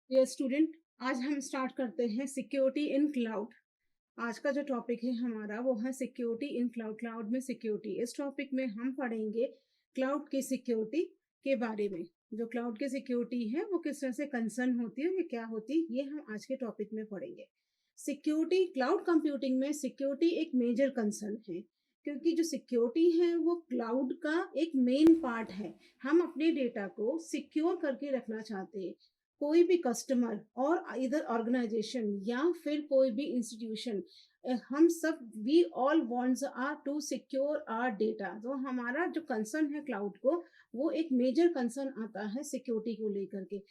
ये स्टूडेंट, आज हम स्टार्ट करते हैं सिक्योरिटी इन क्लाउड। आज का जो टॉपिक है हमारा वो है सिक्योरिटी इन क्लाउड। क्लाउड में सिक्योरिटी, इस टॉपिक में हम पढ़ेंगे क्लाउड की सिक्योरिटी के बारे में। जो क्लाउड की सिक्योरिटी है वो किस तरह से कंसर्न होती है, ये क्या होती है, ये हम आज के टॉपिक में पढ़ेंगे। सिक्योरिटी, क्लाउड कंप्यूटिंग में सिक्योरिटी एक मेजर कंसर्न है, क्योंकि जो सिक्योरिटी है वो क्लाउड का एक मेन पार्ट है। हम अपने डेटा को सिक्योर करके रखना चाहते हैं। कोई भी कस्टमर और इधर ऑर्गेनाइजेशन या फिर कोई भी इंस्टीट्यूशन, हम सब we all wants are to secure our data. तो हमारा जो कंसर्न है क्लाउड को, वो एक मेजर कंसर्न आता है सिक्योरिटी को लेकर के।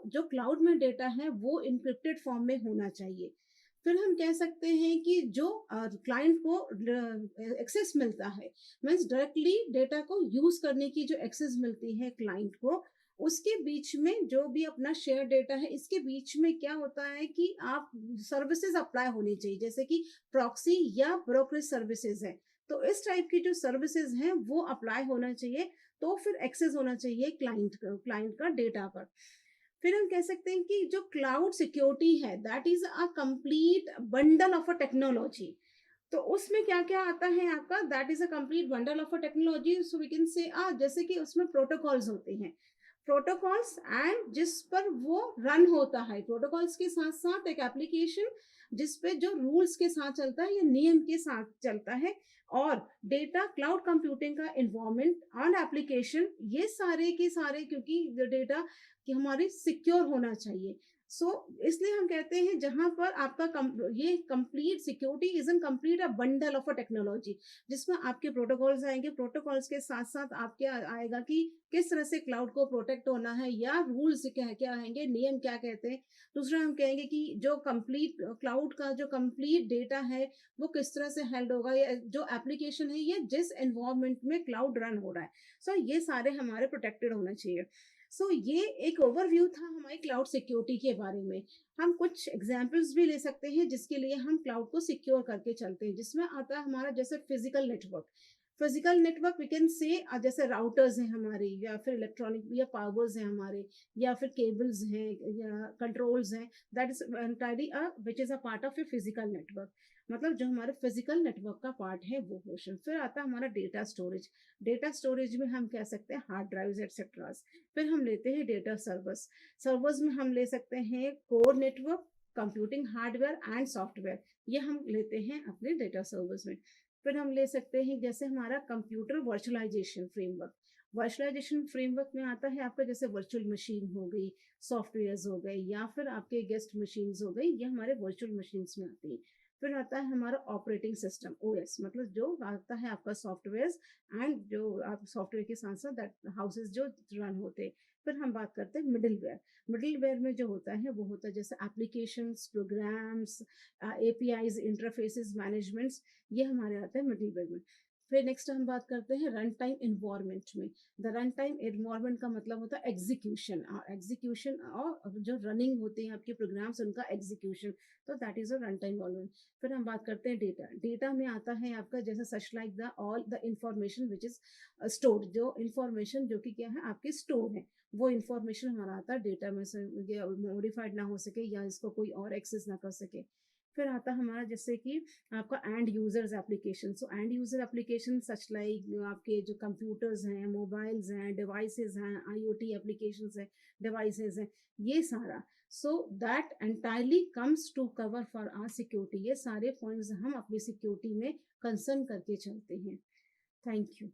जो क्लाउड में डेटा है वो इनक्रिप्टेड फॉर्म में होना चाहिए। फिर हम कह सकते हैं कि जो क्लाइंट को एक्सेस मिलता है, मीन्स डायरेक्टली डेटा को यूज करने की जो एक्सेस मिलती है क्लाइंट को, उसके बीच में जो भी अपना शेयर डेटा है, इसके बीच में क्या होता है कि आप सर्विसेज अप्लाई होनी चाहिए, जैसे कि प्रॉक्सी या ब्रोकरेज सर्विसेज है। तो इस टाइप की जो सर्विसेज हैं वो अप्लाई होना चाहिए, तो फिर एक्सेस होना चाहिए क्लाइंट का डेटा पर। फिर हम कह सकते हैं कि जो क्लाउड सिक्योरिटी है that is a complete bundle of a technology. तो उसमें क्या क्या आता है आपका, that is a complete bundle of a technology. So we can say जैसे कि उसमें प्रोटोकॉल्स होते हैं, प्रोटोकॉल्स एंड जिस पर वो रन होता है। प्रोटोकॉल्स के साथ साथ एक एप्लीकेशन जिस पे जो रूल्स के साथ चलता है या नियम के साथ चलता है। और डेटा, क्लाउड कंप्यूटिंग का इन्वायरमेंट और एप्लीकेशन, ये सारे के सारे, क्योंकि डेटा कि हमारी सिक्योर होना चाहिए। इसलिए हम कहते हैं जहां पर आपका ये complete security is in complete a bundle of a technology, जिसमें आपके प्रोटोकॉल्स आएंगे। प्रोटोकॉल्स के साथ साथ आपके आएगा कि किस तरह से क्लाउड को प्रोटेक्ट होना है, या रूल्स क्या क्या आएंगे, नियम क्या कहते हैं। दूसरा हम कहेंगे कि जो कंप्लीट क्लाउड का जो कंप्लीट डेटा है वो किस तरह से हेल्ड होगा, या जो एप्लीकेशन है ये जिस एनवायरमेंट में क्लाउड रन हो रहा है। ये सारे हमारे प्रोटेक्टेड होना चाहिए। ये एक ओवरव्यू था हमारी क्लाउड सिक्योरिटी के बारे में। हम कुछ एग्जांपल्स भी ले सकते हैं जिसके लिए हम क्लाउड को सिक्योर करके चलते हैं, जिसमें आता है हमारा जैसे physical network. Physical network we can say जैसे राउटर्स हैं हमारे, या फिर इलेक्ट्रॉनिक या पावर्स हैं हमारे, या फिर केबल्स हैं या कंट्रोल्स हैं। That is entirely which is a part of a physical network. मतलब जो हमारे फिजिकल नेटवर्क का पार्ट है वो पोर्शन। फिर आता है हमारा डेटा स्टोरेज। डेटा स्टोरेज में हम कह सकते हैं हार्ड ड्राइव्स एक्सेट्रा। फिर हम लेते हैं डेटा सर्वर्स। सर्वर्स में हम ले सकते हैं core network, computing hardware and software, ये हम लेते हैं अपने डेटा सर्वर्स में। फिर हम ले सकते हैं जैसे हमारा computer virtualization framework. Virtualization framework में आता है आपका जैसे वर्चुअल मशीन हो गई, सॉफ्टवेयर हो गए, या फिर आपके गेस्ट मशीन हो गई, ये हमारे वर्चुअल मशीन में आती है। फिर आता है हमारा ऑपरेटिंग सिस्टम, ओएस, मतलब जो आता है आपका सॉफ्टवेयर, एंड जो आप सॉफ्टवेयर के साथ साथ दैट हाउसेस जो रन होते हैं। फिर हम बात करते हैं मिडिलवेयर। मिडिलवेयर में जो होता है वो होता है जैसे applications, programs, APIs, interfaces managements, ये हमारे आते हैं मिडिलवेयर में। फिर नेक्स्ट हम बात करते हैं रन टाइम इन्वायरमेंट में। द रन टाइम इन्वायरमेंट का मतलब होता है एग्जीक्यूशन, एग्जीक्यूशन और जो रनिंग होते हैं आपके प्रोग्राम्स उनका एग्जीक्यूशन। तो that is a run time environment. फिर हम बात करते हैं डेटा। डेटा में आता है आपका जैसे such like the all the information which is stored, जो इंफॉर्मेशन जो कि क्या है आपके स्टोर है, वो इंफॉर्मेशन हमारा आता है डेटा में से मॉडिफाइड ना हो सके या इसको कोई और एक्सेस ना कर सके। फिर आता है हमारा जैसे कि आपका and users application. And user application such like आपके जो कंप्यूटर्स हैं, मोबाइल्स हैं, डिवाइसेस हैं, आईओटी एप्लीकेशंस हैं, डिवाइसेस हैं, ये सारा। That entirely comes to cover for our security. ये सारे पॉइंट्स हम अपनी सिक्योरिटी में कंसर्न करके चलते हैं। Thank you.